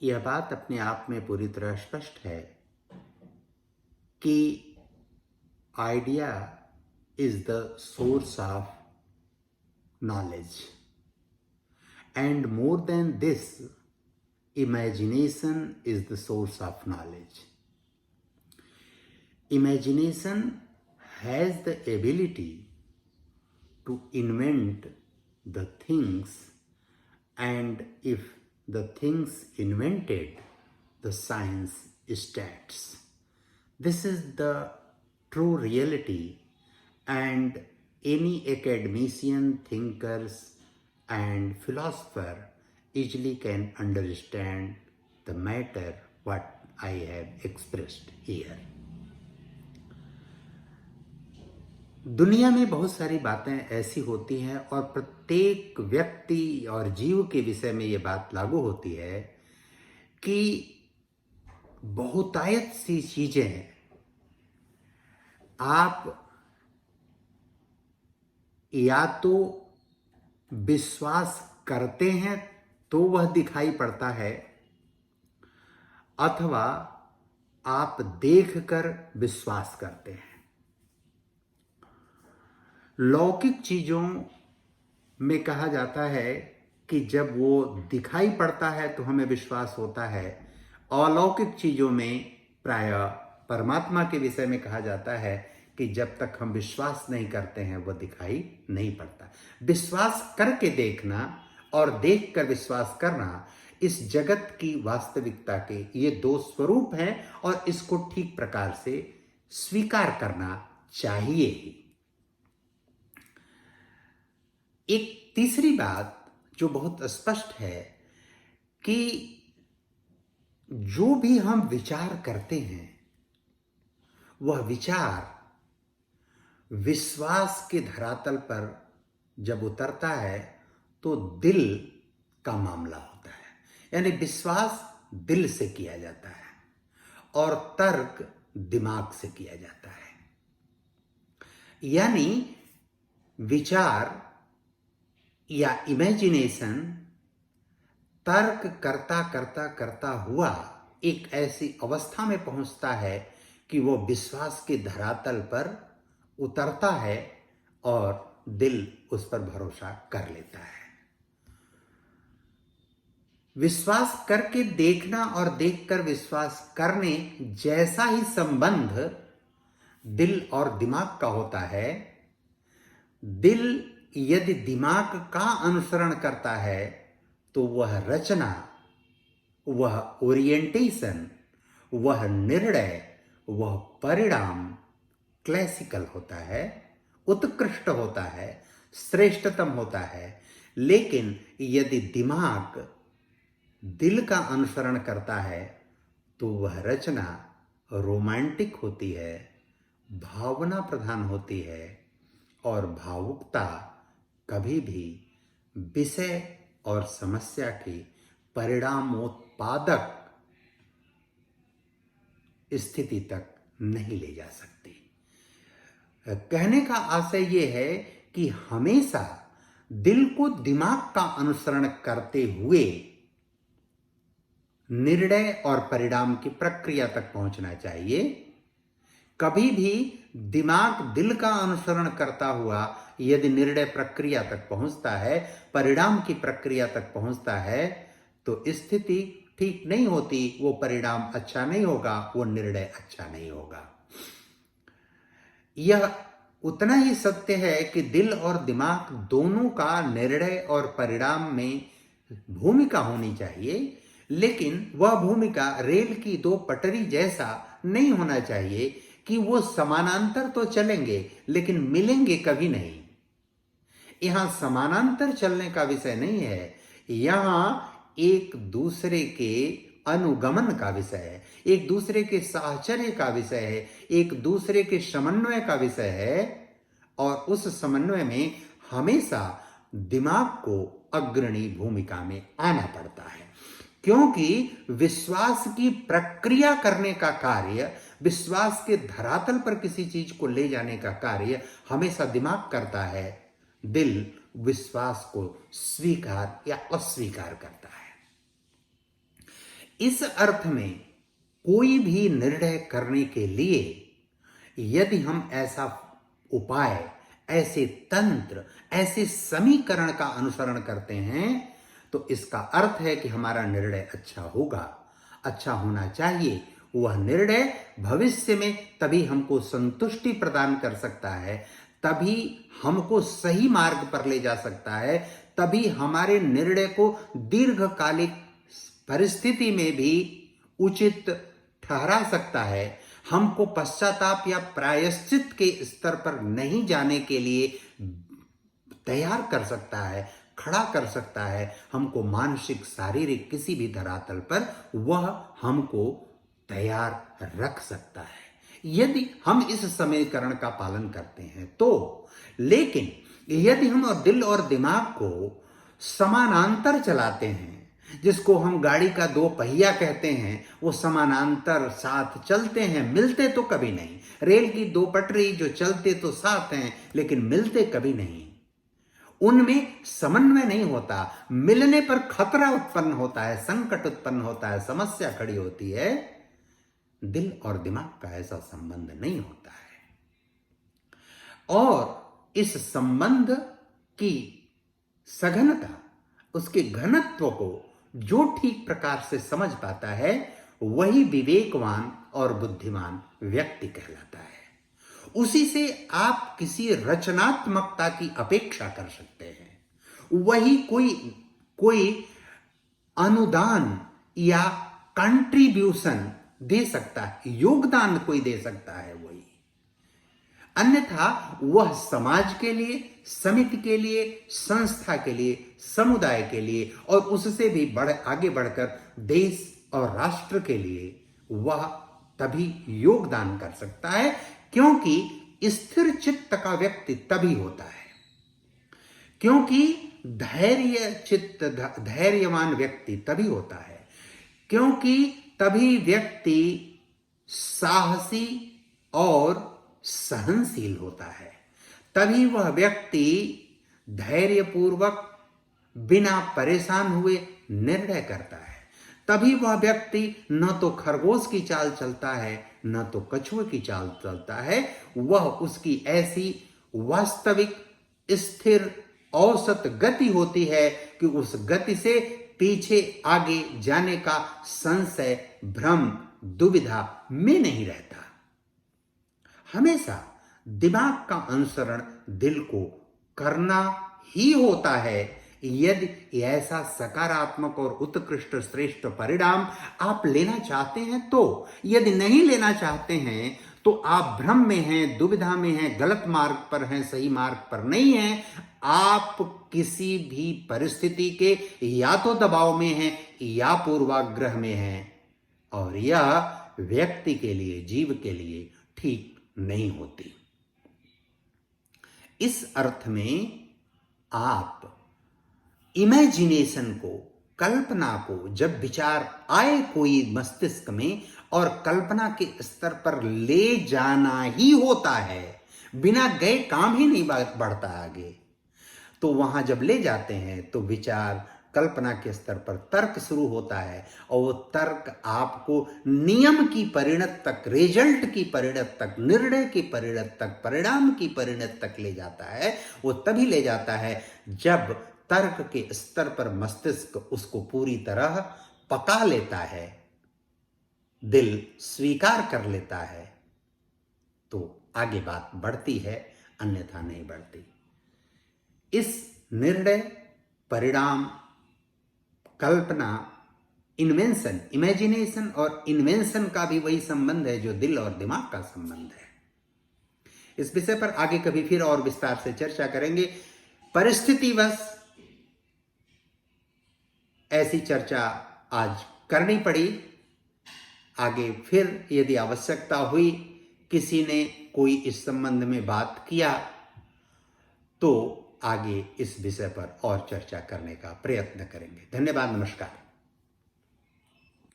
यह बात अपने आप में पूरी तरह स्पष्ट है कि idea is the source of knowledge, and more than this, imagination is the source of knowledge. Imagination has the ability to invent the things, and if the things invented, the science starts. This is the true reality, and any academician, thinkers, and philosopher easily can understand the matter what I have expressed here. दुनिया में बहुत सारी बातें ऐसी होती हैं और प्रत्येक व्यक्ति और जीव के विषय में ये बात लागू होती है कि बहुतायत सी चीजें हैं। आप या तो विश्वास करते हैं तो वह दिखाई पड़ता है, अथवा आप देखकर विश्वास करते हैं। लौकिक चीजों में कहा जाता है कि जब वो दिखाई पड़ता है तो हमें विश्वास होता है। अलौकिक चीजों में प्राय परमात्मा के विषय में कहा जाता है कि जब तक हम विश्वास नहीं करते हैं वह दिखाई नहीं पड़ता। विश्वास करके देखना और देखकर विश्वास करना इस जगत की वास्तविकता के ये दो स्वरूप हैं, और इसको ठीक प्रकार से स्वीकार करना चाहिए ही। एक तीसरी बात जो बहुत स्पष्ट है कि जो भी हम विचार करते हैं वह विचार विश्वास के धरातल पर जब उतरता है तो दिल का मामला होता है, यानी विश्वास दिल से किया जाता है और तर्क दिमाग से किया जाता है। यानी विचार या इमेजिनेशन तर्क करता करता करता हुआ एक ऐसी अवस्था में पहुंचता है कि वो विश्वास के धरातल पर उतरता है और दिल उस पर भरोसा कर लेता है। विश्वास करके देखना और देखकर विश्वास करने जैसा ही संबंध दिल और दिमाग का होता है। दिल यदि दिमाग का अनुसरण करता है तो वह रचना, वह ओरिएंटेशन, वह निर्णय, वह परिणाम क्लासिकल होता है, उत्कृष्ट होता है, श्रेष्ठतम होता है। लेकिन यदि दिमाग दिल का अनुसरण करता है तो वह रचना रोमांटिक होती है, भावना प्रधान होती है, और भावुकता कभी भी विषय और समस्या की परिणामोत्पादक स्थिति तक नहीं ले जा सकती। कहने का आशय यह है कि हमेशा दिल को दिमाग का अनुसरण करते हुए निर्णय और परिणाम की प्रक्रिया तक पहुंचना चाहिए। कभी भी दिमाग दिल का अनुसरण करता हुआ यदि निर्णय प्रक्रिया तक पहुंचता है, परिणाम की प्रक्रिया तक पहुंचता है, तो स्थिति ठीक नहीं होती, वो परिणाम अच्छा नहीं होगा, वो निर्णय अच्छा नहीं होगा। यह उतना ही सत्य है कि दिल और दिमाग दोनों का निर्णय और परिणाम में भूमिका होनी चाहिए, लेकिन वह भूमिका रेल की दो पटरी जैसा नहीं होना चाहिए कि वो समानांतर तो चलेंगे लेकिन मिलेंगे कभी नहीं। यहां समानांतर चलने का विषय नहीं है, यहां एक दूसरे के अनुगमन का विषय है, एक दूसरे के साहचर्य का विषय है, एक दूसरे के समन्वय का विषय है। और उस समन्वय में हमेशा दिमाग को अग्रणी भूमिका में आना पड़ता है, क्योंकि विश्वास की प्रक्रिया करने का कार्य, विश्वास के धरातल पर किसी चीज को ले जाने का कार्य हमेशा दिमाग करता है। दिल विश्वास को स्वीकार या अस्वीकार करता है। इस अर्थ में कोई भी निर्णय करने के लिए यदि हम ऐसा उपाय, ऐसे तंत्र, ऐसे समीकरण का अनुसरण करते हैं तो इसका अर्थ है कि हमारा निर्णय अच्छा होगा, अच्छा होना चाहिए। वह निर्णय भविष्य में तभी हमको संतुष्टि प्रदान कर सकता है, तभी हमको सही मार्ग पर ले जा सकता है, तभी हमारे निर्णय को दीर्घकालिक परिस्थिति में भी उचित ठहरा सकता है, हमको पश्चाताप या प्रायश्चित के स्तर पर नहीं जाने के लिए तैयार कर सकता है, खड़ा कर सकता है। हमको मानसिक, शारीरिक किसी भी धरातल पर वह हमको तैयार रख सकता है यदि हम इस समीकरण का पालन करते हैं तो। लेकिन यदि हम दिल और दिमाग को समानांतर चलाते हैं, जिसको हम गाड़ी का दो पहिया कहते हैं, वो समानांतर साथ चलते हैं, मिलते तो कभी नहीं। रेल की दो पटरी जो चलते तो साथ हैं लेकिन मिलते कभी नहीं, उनमें समन्वय नहीं होता। मिलने पर खतरा उत्पन्न होता है, संकट उत्पन्न होता है, समस्या खड़ी होती है। दिल और दिमाग का ऐसा संबंध नहीं होता है। और इस संबंध की सघनता, उसके घनत्व को जो ठीक प्रकार से समझ पाता है वही विवेकवान और बुद्धिमान व्यक्ति कहलाता है। उसी से आप किसी रचनात्मकता की अपेक्षा कर सकते हैं। वही कोई अनुदान या कंट्रीब्यूशन दे सकता है, योगदान कोई दे सकता है वही। अन्यथा वह समाज के लिए, समिति के लिए, संस्था के लिए, समुदाय के लिए और उससे भी आगे बढ़कर देश और राष्ट्र के लिए वह तभी योगदान कर सकता है, क्योंकि स्थिर चित्त का व्यक्ति तभी होता है, क्योंकि धैर्यवान व्यक्ति तभी होता है, क्योंकि तभी व्यक्ति साहसी और सहनशील होता है, तभी वह व्यक्ति धैर्यपूर्वक बिना परेशान हुए निर्णय करता है, तभी वह व्यक्ति न तो खरगोश की चाल चलता है न तो कछुए की चाल चलता है। वह उसकी ऐसी वास्तविक स्थिर औसत गति होती है कि उस गति से पीछे आगे जाने का संशय, भ्रम, दुविधा में नहीं रहता। हमेशा दिमाग का अनुसरण दिल को करना ही होता है यदि ऐसा सकारात्मक और उत्कृष्ट श्रेष्ठ परिणाम आप लेना चाहते हैं तो। यदि नहीं लेना चाहते हैं तो आप भ्रम में हैं, दुविधा में हैं, गलत मार्ग पर हैं, सही मार्ग पर नहीं हैं। आप किसी भी परिस्थिति के या तो दबाव में हैं या पूर्वाग्रह में हैं, और यह व्यक्ति के लिए, जीव के लिए ठीक नहीं होती। इस अर्थ में आप इमेजिनेशन को, कल्पना को, जब विचार आए कोई मस्तिष्क में और कल्पना के स्तर पर ले जाना ही होता है, बिना गए काम ही नहीं बढ़ता आगे। तो वहां जब ले जाते हैं तो विचार, कल्पना के स्तर पर तर्क शुरू होता है, और वो तर्क आपको नियम की परिणत तक, रिजल्ट की परिणत तक, निर्णय की परिणत तक, परिणाम की परिणत तक ले जाता है। वो तभी ले जाता है जब तर्क के स्तर पर मस्तिष्क उसको पूरी तरह पका लेता है, दिल स्वीकार कर लेता है, तो आगे बात बढ़ती है, अन्यथा नहीं बढ़ती। इस निर्णय, परिणाम, कल्पना, इन्वेंशन, इमेजिनेशन और इन्वेंशन का भी वही संबंध है जो दिल और दिमाग का संबंध है। इस विषय पर आगे कभी फिर और विस्तार से चर्चा करेंगे। परिस्थितिवश ऐसी चर्चा आज करनी पड़ी। आगे फिर यदि आवश्यकता हुई, किसी ने कोई इस संबंध में बात किया, तो आगे इस विषय पर और चर्चा करने का प्रयत्न करेंगे। धन्यवाद, नमस्कार।